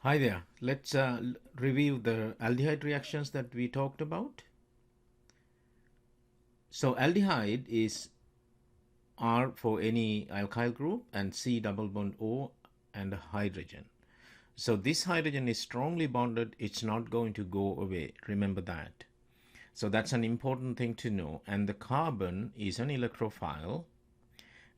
Hi there. Let's review the aldehyde reactions that we talked about. So aldehyde is R for any alkyl group and C double bond O and a hydrogen. So this hydrogen is strongly bonded. It's not going to go away. Remember that. So that's an important thing to know. And the carbon is an electrophile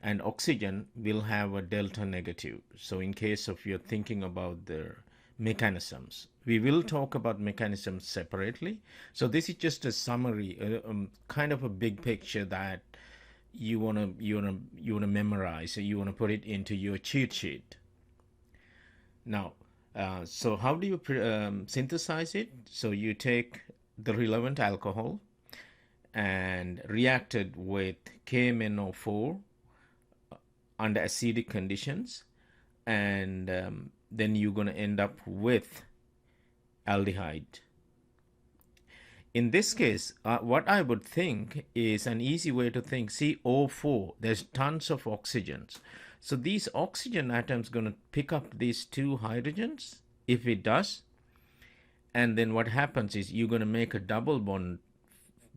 and oxygen will have a delta negative. So in case of you're thinking about the mechanisms, we will talk about mechanisms separately. So this is just a summary, kind of a big picture that you wanna memorize. So you wanna put it into your cheat sheet. Now, so how do you synthesize it? So you take the relevant alcohol and react it with KMnO4 under acidic conditions, and then you're going to end up with aldehyde. In this case, what I would think is an easy way to think CO4, there's tons of oxygens. So these oxygen atoms going to pick up these two hydrogens, if it does, and then what happens is you're going to make a double bond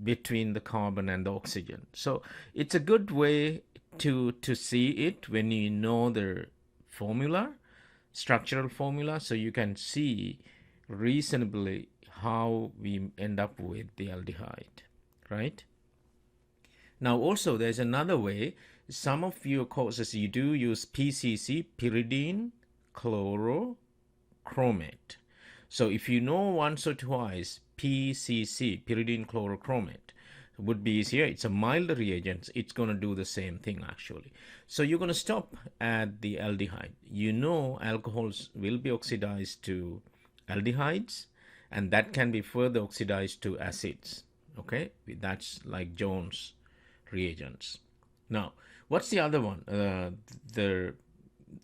between the carbon and the oxygen. So it's a good way to see it when you know the formula, structural formula, so you can see reasonably how we end up with the aldehyde, right? Now also there's another way. Some of your courses you do use PCC, pyridine chlorochromate. So if you know once or twice PCC, pyridine chlorochromate, would be easier. It's a milder reagent. It's going to do the same thing actually. So you're going to stop at the aldehyde. You know alcohols will be oxidized to aldehydes, and that can be further oxidized to acids. Okay, that's like Jones reagents. Now, what's the other one? The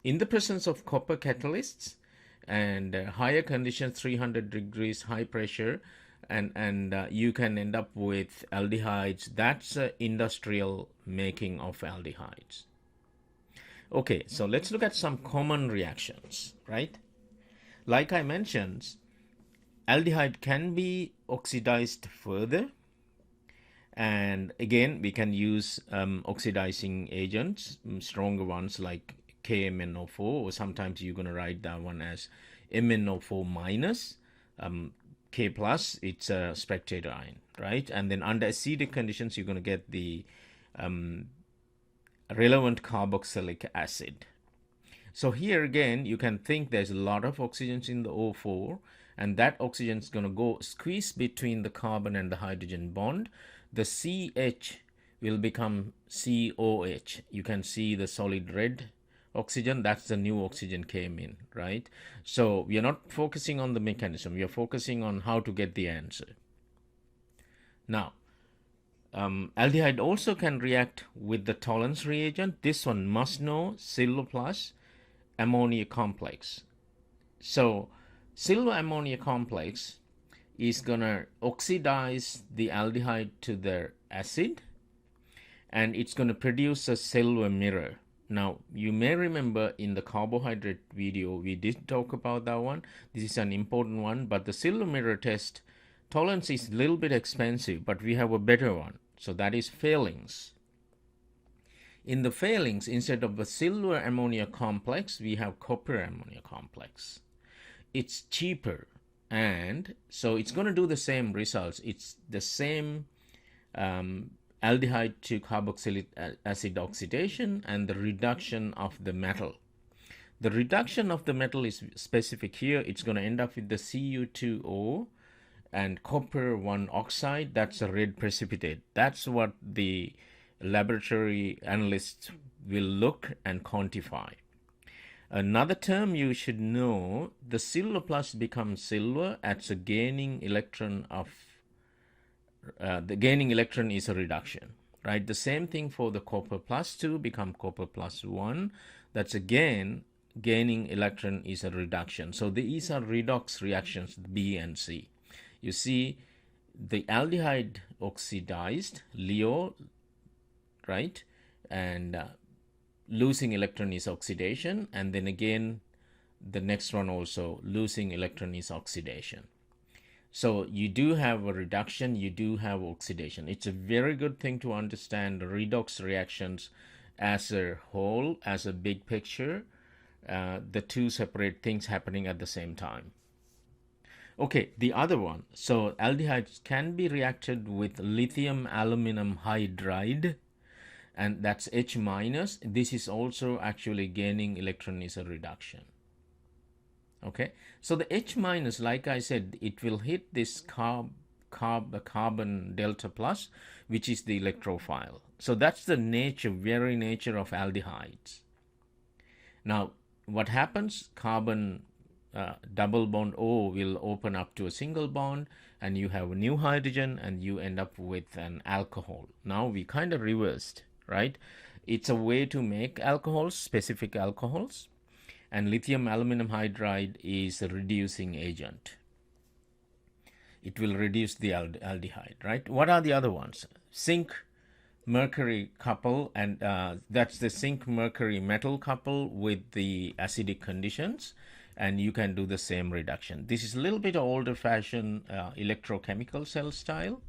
in the presence of copper catalysts and higher conditions, 300 degrees, high pressure, and you can end up with aldehydes. That's industrial making of aldehydes. Okay, so let's look at some common reactions, right? Like I mentioned, aldehyde can be oxidized further, and again we can use oxidizing agents, stronger ones like KMnO4, or sometimes you're going to write that one as MnO4 minus. K plus, it's a spectator ion, right? And then under acidic conditions, you're going to get the relevant carboxylic acid. So here again, you can think there's a lot of oxygens in the O4, and that oxygen is going to go squeeze between the carbon and the hydrogen bond. The CH will become COH. You can see the solid red oxygen. That's the new oxygen came in, right? So we are not focusing on the mechanism. We are focusing on how to get the answer. Now, aldehyde also can react with the Tollens reagent. This one must know, silver plus ammonia complex. So silver ammonia complex is gonna oxidize the aldehyde to their acid, and it's gonna produce a silver mirror. Now you may remember in the carbohydrate video we did talk about that one. This is an important one, but the silver mirror test, Tollens is a little bit expensive, but we have a better one. So that is Fehling's. In the Fehling's, instead of the silver ammonia complex, we have copper ammonia complex. It's cheaper, and so it's going to do the same results. It's the same aldehyde to carboxylic acid oxidation and the reduction of the metal. The reduction of the metal is specific here. It's going to end up with the Cu2O and copper 1 oxide. That's a red precipitate. That's what the laboratory analysts will look and quantify. Another term you should know, the silver plus becomes silver at the gaining electron of the gaining electron is a reduction, right? The same thing for the copper plus 2 become copper plus 1. That's again gaining electron is a reduction. So these are redox reactions, B and C. You see the aldehyde oxidized, Leo, right? And losing electron is oxidation, and then again the next one also, losing electron is oxidation. So you do have a reduction, you do have oxidation. It's a very good thing to understand redox reactions as a whole, as a big picture, the two separate things happening at the same time. Okay, the other one. So aldehydes can be reacted with lithium aluminum hydride, and that's H minus. This is also actually gaining electron is a reduction. Okay, so the H minus, like I said, it will hit this carbon delta plus, which is the electrophile. So that's the nature, very nature of aldehydes. Now, what happens? Carbon double bond O will open up to a single bond, and you have a new hydrogen, and you end up with an alcohol. Now we kind of reversed, right? It's a way to make alcohols, specific alcohols, and lithium aluminum hydride is a reducing agent. It will reduce the aldehyde, right? What are the other ones? Zinc mercury couple, and that's the zinc mercury metal couple with the acidic conditions, and you can do the same reduction. This is a little bit older fashioned electrochemical cell style,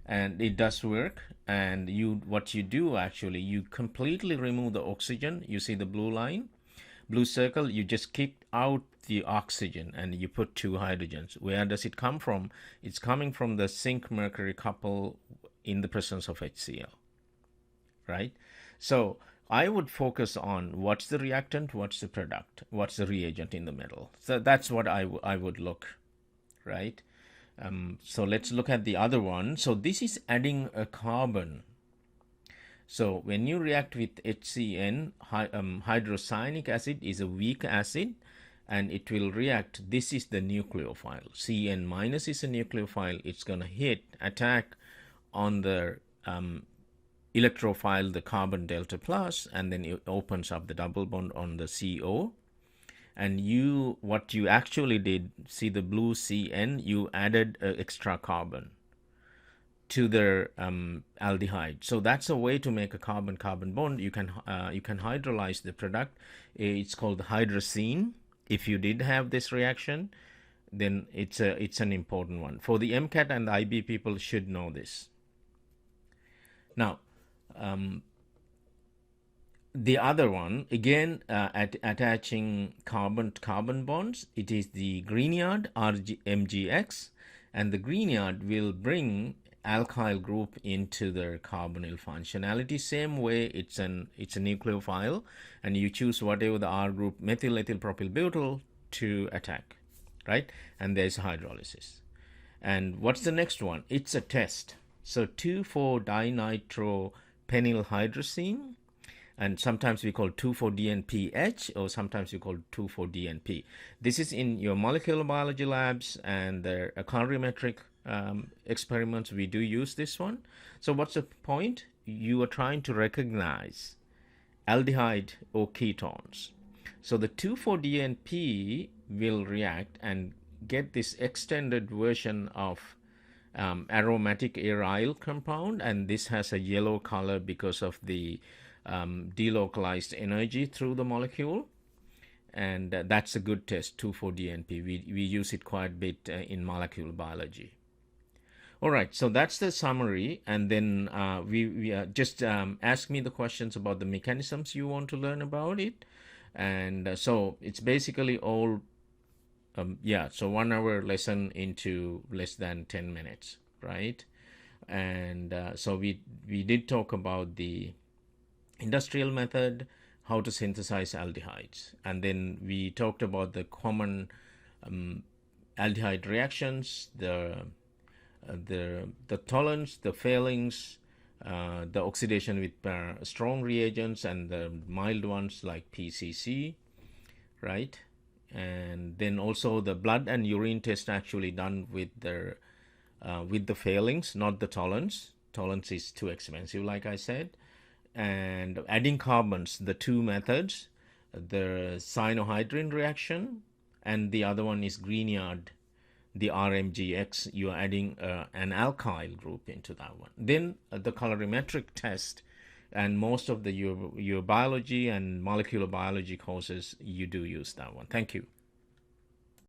and it does work. And what you do actually, you completely remove the oxygen. You see the blue line, blue circle, you just kick out the oxygen and you put two hydrogens. Where does it come from? It's coming from the zinc mercury couple in the presence of HCl, right? So I would focus on what's the reactant, what's the product, what's the reagent in the middle. So that's what I would look, right? So let's look at the other one. So this is adding a carbon. So when you react with HCN, hydrocyanic acid is a weak acid, and it will react. This is the nucleophile. Cn minus is a nucleophile. It's going to attack on the electrophile, the carbon delta plus, and then it opens up the double bond on the CO. And what you actually did, see the blue Cn, you added an extra carbon to the aldehyde. So that's a way to make a carbon-carbon bond. You can hydrolyze the product. It's called hydrazine. If you did have this reaction, then it's an important one. For the MCAT and the IB people should know this. Now, the other one, again, attaching carbon-carbon bonds, it is the Grignard MgX, and the Grignard will bring alkyl group into the carbonyl functionality. Same way, it's a nucleophile, and you choose whatever the R group, methyl ethyl propyl butyl, to attack, right? And there's hydrolysis. And what's the next one? It's a test. So 2,4-dinitrophenylhydrazine, and sometimes we call 2,4-DNPH, or sometimes we call 2,4-DNP. This is in your molecular biology labs and the colorimetric experiments. We do use this one. So what's the point? You are trying to recognize aldehyde or ketones. So the 2,4-DNP will react and get this extended version of aromatic aryl compound, and this has a yellow color because of the delocalized energy through the molecule, and that's a good test, 2,4-DNP. We use it quite a bit in molecular biology. All right, so that's the summary, and then we just ask me the questions about the mechanisms you want to learn about it, and so it's basically all so 1 hour lesson into less than 10 minutes, right? And so we did talk about the industrial method, how to synthesize aldehydes, and then we talked about the common aldehyde reactions, the tolerance, the failings, the oxidation with strong reagents, and the mild ones like PCC, right? And then also the blood and urine test actually done with the failings, not the tolerance. Tolerance is too expensive, like I said. And adding carbons, the two methods, the cyanohydrin reaction, and the other one is Grignard, the RMGX. You are adding an alkyl group into that one. Then the colorimetric test and most of the your biology and molecular biology courses, you do use that one. Thank you.